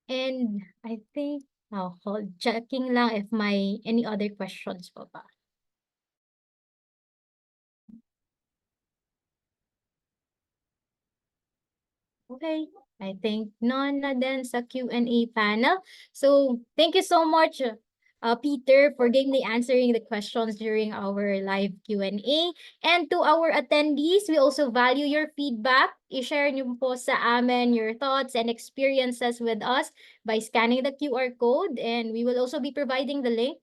A: And I think, hold, checking lang if may any other questions pa ba. Okay, I think none na din sa Q&A panel. So thank you so much, Peter, for gamely answering the questions during our live Q&A. And to our attendees, we also value your feedback. I-share niyo po sa amin your thoughts and experiences with us by scanning the QR code, and we will also be providing the link.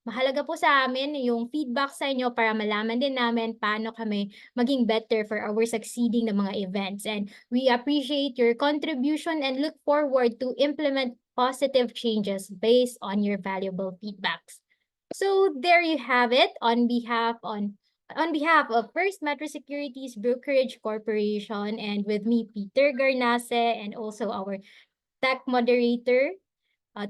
A: Mahalaga po sa amin yung feedback sa inyo para malaman din namin paano kami maging better for our succeeding na mga events. And we appreciate your contribution and look forward to implement positive changes based on your valuable feedbacks. So there you have it. On behalf of First Metro Securities Brokerage Corporation, and with me, Peter Garnase, and also our tech moderator,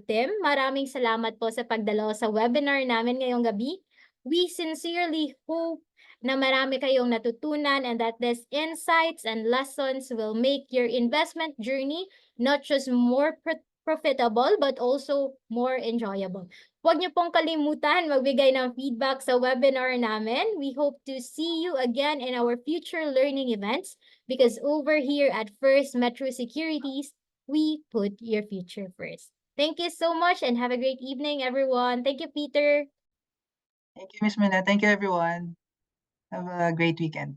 A: Tim, maraming salamat po sa pagdalo sa webinar namin ngayong gabi. We sincerely hope na marami kayong natutunan and that these insights and lessons will make your investment journey not just more profitable but also more enjoyable. Huwag niyo pong kalimutan magbigay ng feedback sa webinar namin. We hope to see you again in our future learning events, because over here at First Metro Securities, we put your future first. Thank you so much and have a great evening, everyone. Thank you, Peter.
B: Thank you, Miss Minna. Thank you, everyone. Have a great weekend.